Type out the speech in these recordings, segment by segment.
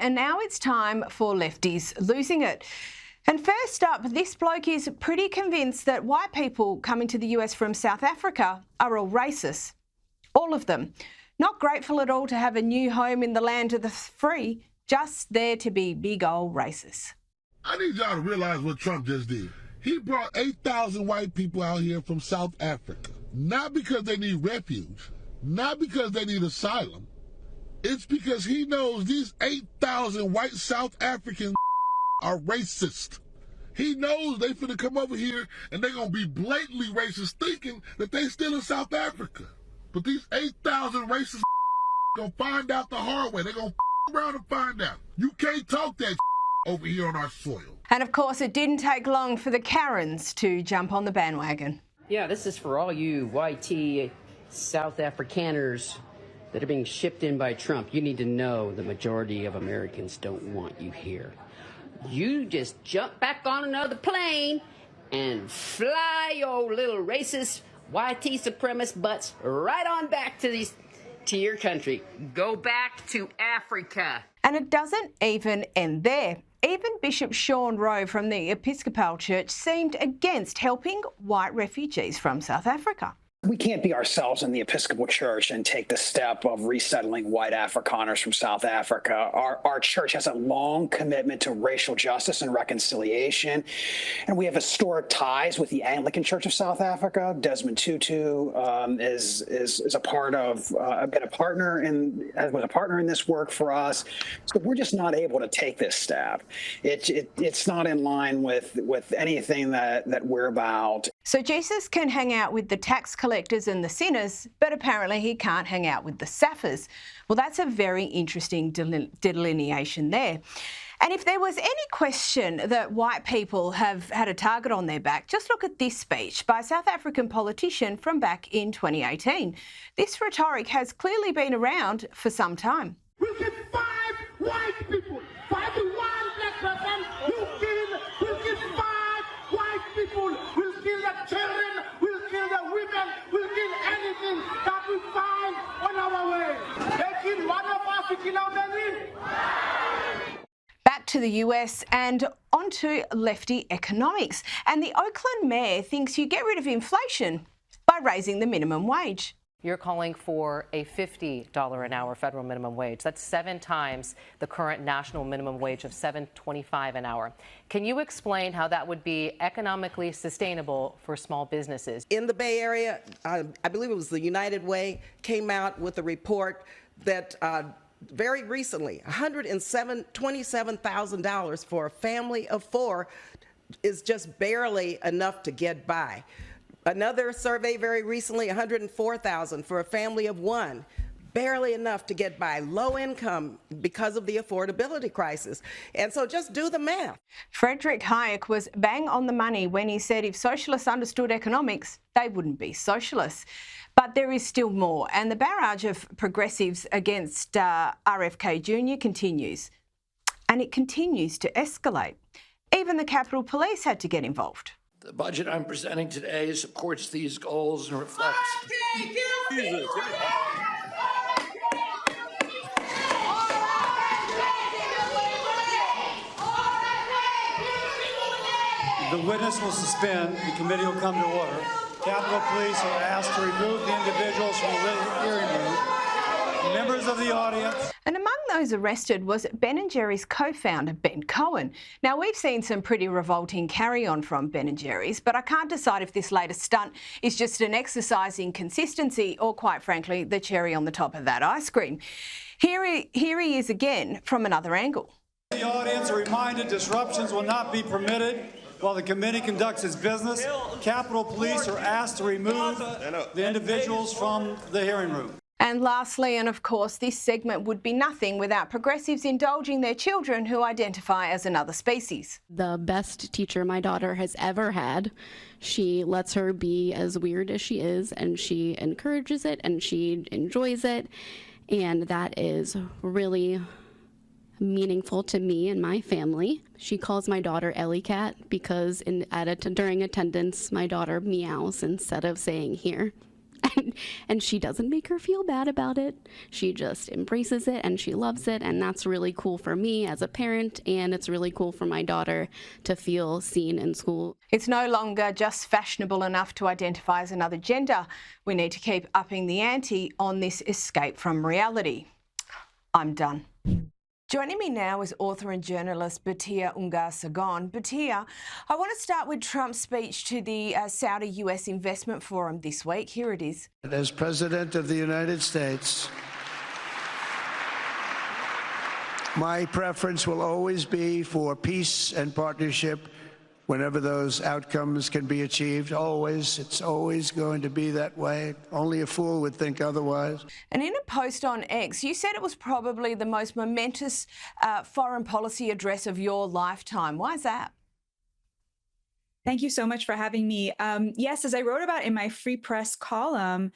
And now it's time for Lefties losing it. And first up, this bloke is pretty convinced that white people coming to the US from South Africa are all racist. All of them. Not grateful at all to have a new home in the land of the free, just there to be big old racists. I need y'all to realize what Trump just did. He brought 8,000 white people out here from South Africa. Not because they need refuge, not because they need asylum. It's because he knows these 8,000 white South Africans are racist. He knows they finna come over here and they gonna be blatantly racist thinking that they still in South Africa. But these 8,000 racist gonna find out the hard way. They gonna around and find out. You can't talk that over here on our soil. And of course, it didn't take long for the Karens to jump on the bandwagon. Yeah, this is for all you YT South Afrikaners that are being shipped in by Trump. You need to know the majority of Americans don't want you here. You just jump back on another plane and fly your little racist YT supremacist butts right on back to your country. Go back to Africa. And it doesn't even end there. Even Bishop Sean Rowe from the Episcopal Church seemed against helping white refugees from South Africa. We can't be ourselves in the Episcopal Church and take the step of resettling white Afrikaners from South Africa. Our church has a long commitment to racial justice and reconciliation, and we have historic ties with the Anglican Church of South Africa. Desmond Tutu is a part of, been a partner was a partner in this work for us. So we're just not able to take this step. It's not in line with anything that we're about. So Jesus can hang out with the tax collectors and the sinners, but apparently he can't hang out with the sappers. Well, that's a very interesting delineation there. And if there was any question that white people have had a target on their back, just look at this speech by a South African politician from back in 2018. This rhetoric has clearly been around for some time. We'll get 5 white people, 5 to 1 black person. We'll kill 5 white people. We'll kill the children. We'll kill the women. We'll kill anything that we find on our way. They kill one of us, we kill our belly. Back to the US and onto lefty economics. And the Oakland mayor thinks you get rid of inflation by raising the minimum wage. You're calling for a $50 an hour federal minimum wage. That's 7 times the current national minimum wage of $7.25 an hour. Can you explain how that would be economically sustainable for small businesses? In the Bay Area, I believe it was the United Way, came out with a report that very recently, $127,000 for a family of 4 is just barely enough to get by. Another survey very recently, $104,000 for a family of 1, barely enough to get by. Low income because of the affordability crisis. And so just do the math. Friedrich Hayek was bang on the money when he said if socialists understood economics, they wouldn't be socialists. But there is still more, and the barrage of progressives against RFK Jr. continues. And it continues to escalate. Even the Capitol Police had to get involved. The budget I'm presenting today supports these goals and reflects... The witness will suspend. The committee will come to order. Capitol Police are asked to remove the individuals from the hearing room. Members of the audience. And among those arrested was Ben & Jerry's co-founder, Ben Cohen. Now, we've seen some pretty revolting carry-on from Ben & Jerry's, but I can't decide if this latest stunt is just an exercise in consistency or, quite frankly, the cherry on the top of that ice cream. Here he is again from another angle. The audience are reminded disruptions will not be permitted while the committee conducts its business. Capitol Police are asked to remove the individuals from the hearing room. And lastly, and of course, this segment would be nothing without progressives indulging their children who identify as another species. The best teacher my daughter has ever had. She lets her be as weird as she is, and she encourages it, and she enjoys it. And that is really meaningful to me and my family. She calls my daughter Ellie Cat because during attendance, my daughter meows instead of saying here. And And she doesn't make her feel bad about it. She just embraces it and she loves it. And that's really cool for me as a parent. And it's really cool for my daughter to feel seen in school. It's no longer just fashionable enough to identify as another gender. We need to keep upping the ante on this escape from reality. I'm done. Joining me now is author and journalist Batia Ungar Sargon. Batia, I want to start with Trump's speech to the Saudi-US Investment Forum this week. Here it is. As President of the United States, my preference will always be for peace and partnership whenever those outcomes can be achieved. Always. It's always going to be that way. Only a fool would think otherwise. And in a post on X, you said it was probably the most momentous foreign policy address of your lifetime. Why is that? Thank you so much for having me. Yes, as I wrote about in my Free Press column,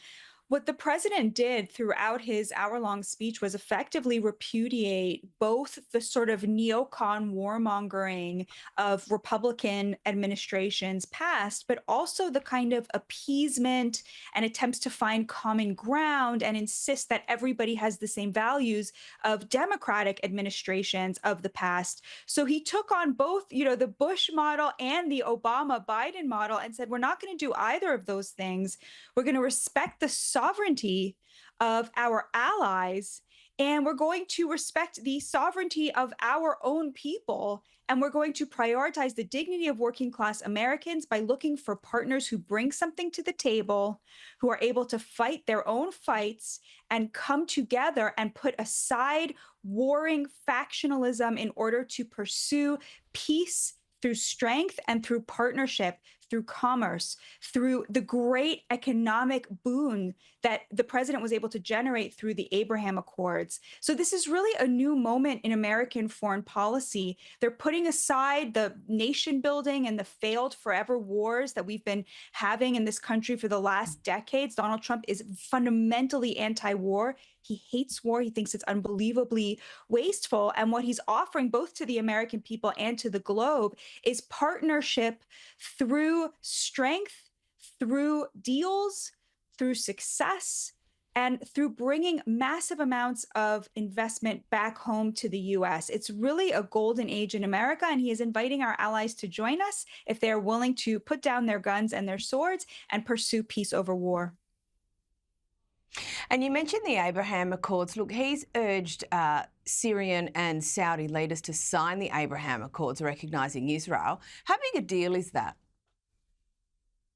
what the president did throughout his hour-long speech was effectively repudiate both the sort of neocon warmongering of Republican administrations past, but also the kind of appeasement and attempts to find common ground and insist that everybody has the same values of Democratic administrations of the past. So he took on both, the Bush model and the Obama-Biden model and said, we're not going to do either of those things. We're going to respect the sovereignty of our allies, and we're going to respect the sovereignty of our own people, and we're going to prioritize the dignity of working class Americans by looking for partners who bring something to the table, who are able to fight their own fights and come together and put aside warring factionalism in order to pursue peace through strength and through partnership, through commerce, through the great economic boon that the president was able to generate through the Abraham Accords. So this is really a new moment in American foreign policy. They're putting aside the nation building and the failed forever wars that we've been having in this country for the last decades. Donald Trump is fundamentally anti-war. He hates war. He thinks it's unbelievably wasteful. And what he's offering both to the American people and to the globe is partnership through strength, through deals, through success, and through bringing massive amounts of investment back home to the U.S. It's really a golden age in America, and he is inviting our allies to join us if they are willing to put down their guns and their swords and pursue peace over war. And you mentioned the Abraham Accords. Look, he's urged Syrian and Saudi leaders to sign the Abraham Accords recognising Israel. How big a deal is that?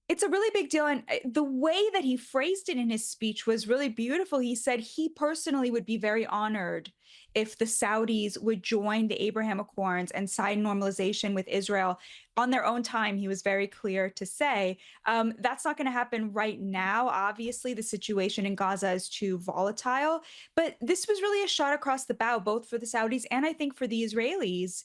It's a really big deal. And the way that he phrased it in his speech was really beautiful. He said he personally would be very honored if the Saudis would join the Abraham Accords and sign normalization with Israel on their own time. He was very clear to say that's not going to happen right now. Obviously, the situation in Gaza is too volatile. But this was really a shot across the bow, both for the Saudis and I think for the Israelis,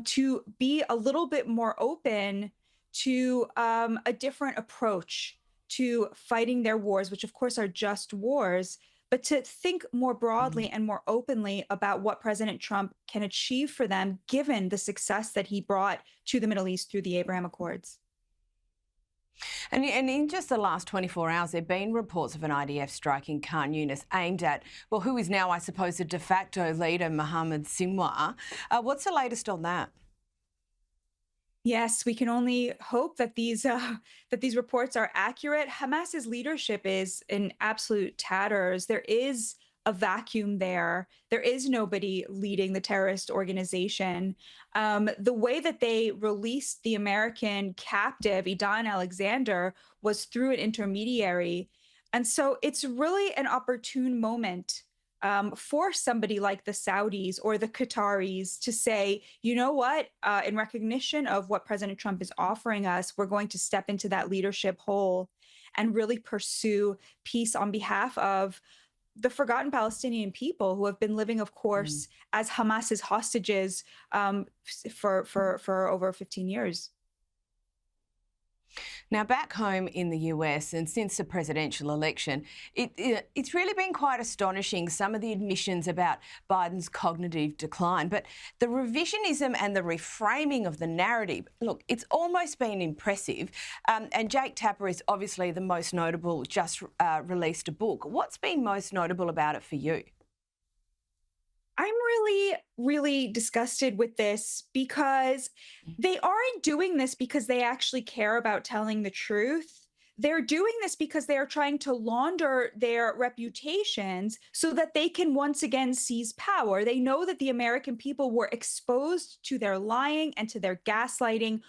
to be a little bit more open to a different approach to fighting their wars, which of course are just wars, but to think more broadly and more openly about what President Trump can achieve for them, given the success that he brought to the Middle East through the Abraham Accords. And in just the last 24 hours, there have been reports of an IDF strike in Khan Yunis aimed at, well, who is now, I suppose, the de facto leader, Mohammed Sinwar. What's the latest on that? Yes, we can only hope that these reports are accurate. Hamas's leadership is in absolute tatters. There is a vacuum there. There is nobody leading the terrorist organization. The way that they released the American captive, Idan Alexander, was through an intermediary. And so it's really an opportune moment for somebody like the Saudis or the Qataris to say, you know what, in recognition of what President Trump is offering us, we're going to step into that leadership role and really pursue peace on behalf of the forgotten Palestinian people who have been living, of course, as Hamas's hostages for over 15 years. Now, back home in the US, and since the presidential election, it's really been quite astonishing, some of the admissions about Biden's cognitive decline. But the revisionism and the reframing of the narrative, look, it's almost been impressive. And Jake Tapper is obviously the most notable, just released a book. What's been most notable about it for you? I'm really disgusted with this because they aren't doing this because they actually care about telling the truth. They're doing this because they are trying to launder their reputations so that they can once again seize power. They know that the American people were exposed to their lying and to their gaslighting.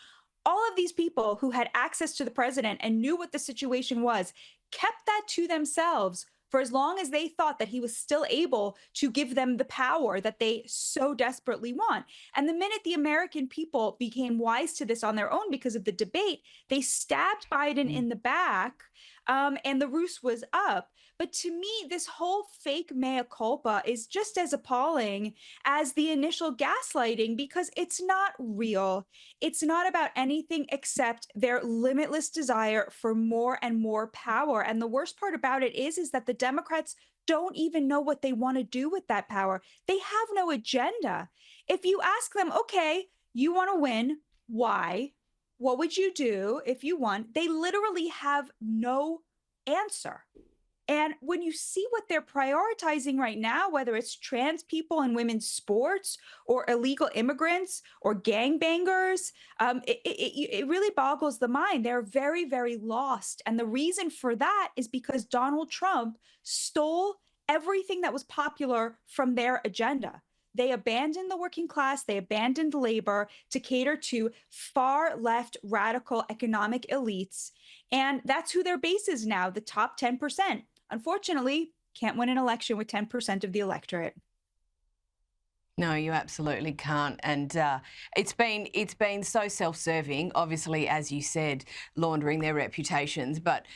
All of these people who had access to the president and knew what the situation was kept that to themselves for as long as they thought that he was still able to give them the power that they so desperately want. And the minute the American people became wise to this on their own because of the debate, they stabbed Biden in the back, and the roost was up. But to me, this whole fake mea culpa is just as appalling as the initial gaslighting because it's not real. It's not about anything except their limitless desire for more and more power. And the worst part about it is that the Democrats don't even know what they want to do with that power. They have no agenda. If you ask them, okay, you want to win, why? What would you do if you won? They literally have no answer. And when you see what they're prioritizing right now, whether it's trans people in women's sports or illegal immigrants or gangbangers, it really boggles the mind. They're very lost. And the reason for that is because Donald Trump stole everything that was popular from their agenda. They abandoned the working class, they abandoned labor to cater to far left radical economic elites. And that's who their base is now, the top 10%. Unfortunately, can't win an election with 10% of the electorate. No, you absolutely can't. And it's been so self-serving, obviously, as you said, laundering their reputations. But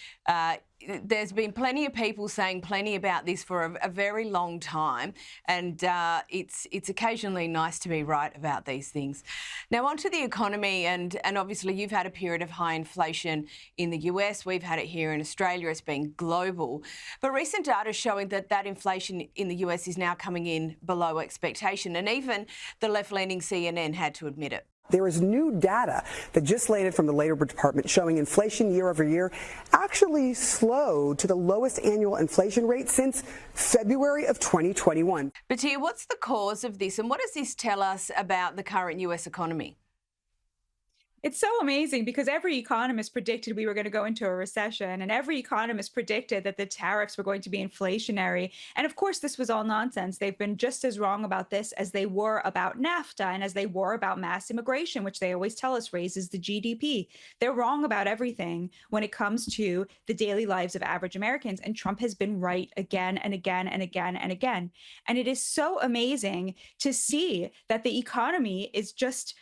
there's been plenty of people saying plenty about this for a very long time. And it's occasionally nice to be right about these things. Now, on to the economy. And obviously, you've had a period of high inflation in the US. We've had it here in Australia. It's been global. But recent data is showing that inflation in the US is now coming in below expectation. And even the left-leaning CNN had to admit it. There is new data that just landed from the Labor Department showing inflation year over year actually slowed to the lowest annual inflation rate since February of 2021. Batia, what's the cause of this and what does this tell us about the current US economy? It's so amazing because every economist predicted we were going to go into a recession, and every economist predicted that the tariffs were going to be inflationary. And of course, this was all nonsense. They've been just as wrong about this as they were about NAFTA and as they were about mass immigration, which they always tell us raises the GDP. They're wrong about everything when it comes to the daily lives of average Americans. And Trump has been right again and again and again and again. And it is so amazing to see that the economy is just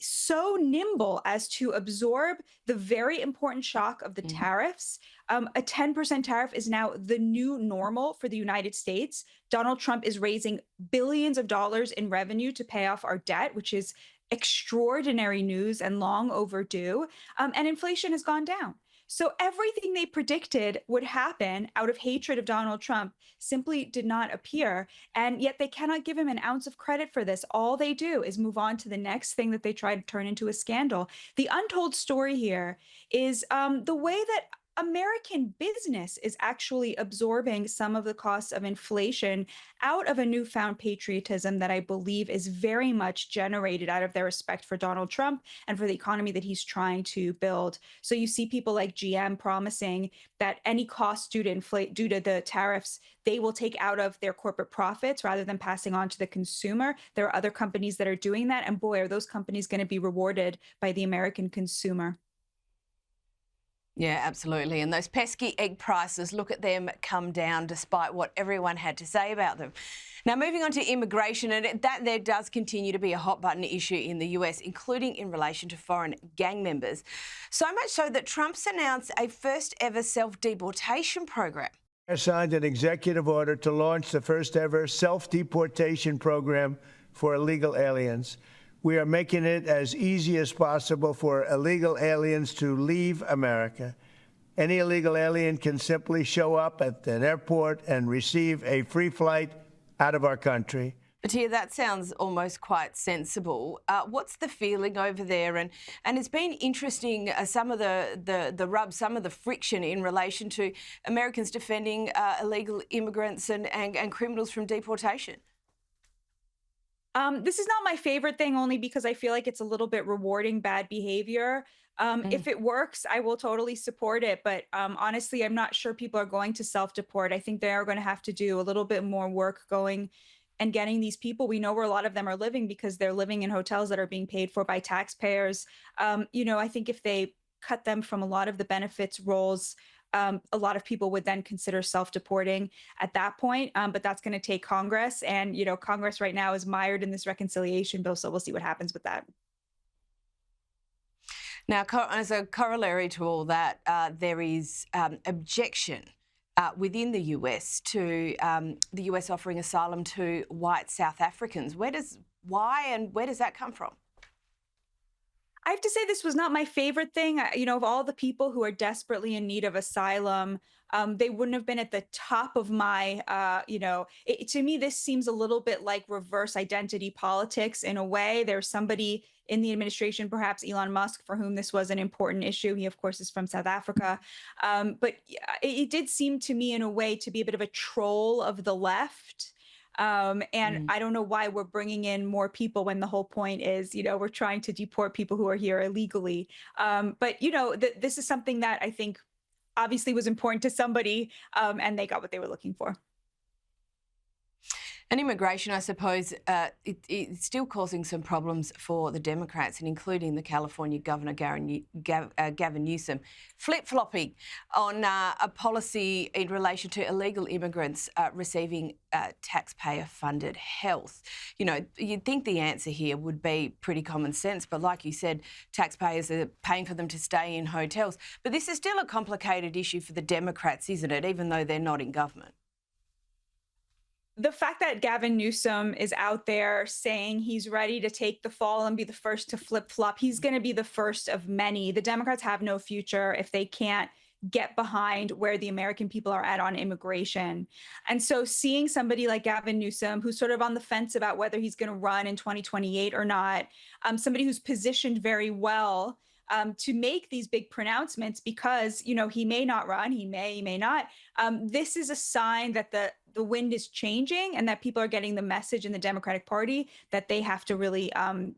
so nimble as to absorb the very important shock of the tariffs. A 10% tariff is now the new normal for the United States. Donald Trump is raising billions of dollars in revenue to pay off our debt, which is extraordinary news and long overdue. And inflation has gone down. So everything they predicted would happen out of hatred of Donald Trump simply did not appear. And yet they cannot give him an ounce of credit for this. All they do is move on to the next thing that they try to turn into a scandal. The untold story here is the way that American business is actually absorbing some of the costs of inflation out of a newfound patriotism that I believe is very much generated out of their respect for Donald Trump and for the economy that he's trying to build. So you see people like GM promising that any cost due to the tariffs, they will take out of their corporate profits rather than passing on to the consumer. There are other companies that are doing that. And boy, are those companies going to be rewarded by the American consumer. Yeah, absolutely. And those pesky egg prices, look at them come down despite what everyone had to say about them. Now, moving on to immigration, and that there does continue to be a hot button issue in the US, including in relation to foreign gang members. So much so that Trump's announced a first ever self-deportation program. I signed an executive order to launch the first ever self-deportation program for illegal aliens. We are making it as easy as possible for illegal aliens to leave America. Any illegal alien can simply show up at an airport and receive a free flight out of our country. Batia, that sounds almost quite sensible. What's the feeling over there? And it's been interesting, some of the rub, some of the friction in relation to Americans defending illegal immigrants and criminals from deportation. This is not my favorite thing, only because I feel like it's a little bit rewarding bad behavior. If it works, I will totally support it. But honestly, I'm not sure people are going to self-deport. I think they are going to have to do a little bit more work going and getting these people. We know where a lot of them are living because they're living in hotels that are being paid for by taxpayers. I think if they cut them from a lot of the benefits roles, a lot of people would then consider self-deporting at that point. But that's going to take Congress. And, Congress right now is mired in this reconciliation bill. So we'll see what happens with that. Now, as a corollary to all that, there is objection within the US to the US offering asylum to white South Africans. Why and where does that come from? I have to say this was not my favorite thing. Of all the people who are desperately in need of asylum, they wouldn't have been at the top of my, to me, this seems a little bit like reverse identity politics in a way. There's somebody in the administration, perhaps Elon Musk, for whom this was an important issue. He, of course, is from South Africa. But it did seem to me in a way to be a bit of a troll of the left. I don't know why we're bringing in more people when the whole point is, we're trying to deport people who are here illegally. But this is something that I think obviously was important to somebody, and they got what they were looking for. And immigration, I suppose, it's still causing some problems for the Democrats, and including the California Governor, Gavin Newsome, flip-flopping on a policy in relation to illegal immigrants receiving taxpayer-funded health. You'd think the answer here would be pretty common sense, but like you said, taxpayers are paying for them to stay in hotels. But this is still a complicated issue for the Democrats, isn't it, even though they're not in government? The fact that Gavin Newsome is out there saying he's ready to take the fall and be the first to flip-flop, he's going to be the first of many. The Democrats have no future if they can't get behind where the American people are at on immigration. And so seeing somebody like Gavin Newsome, who's sort of on the fence about whether he's going to run in 2028 or not, somebody who's positioned very well to make these big pronouncements because, he may not run, he may not. This is a sign that the wind is changing and that people are getting the message in the Democratic Party that they have to really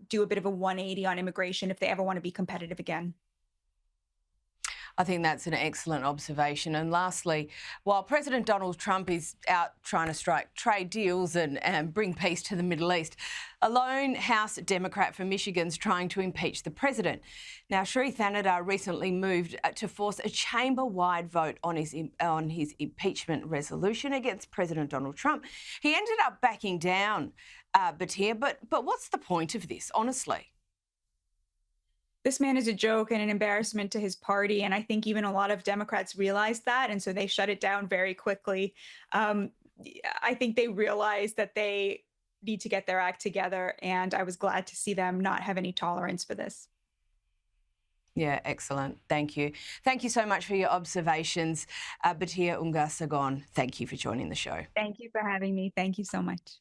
do a bit of a 180 on immigration if they ever want to be competitive again. I think that's an excellent observation. And lastly, while President Donald Trump is out trying to strike trade deals and bring peace to the Middle East, a lone House Democrat from Michigan's trying to impeach the president. Now, Shri Thanedar recently moved to force a chamber-wide vote on his impeachment resolution against President Donald Trump. He ended up backing down, Batia, but what's the point of this, honestly? This man is a joke and an embarrassment to his party. And I think even a lot of Democrats realized that. And so they shut it down very quickly. I think they realized that they need to get their act together. And I was glad to see them not have any tolerance for this. Yeah, excellent. Thank you. Thank you so much for your observations. Batia Ungar Sargon, thank you for joining the show. Thank you for having me. Thank you so much.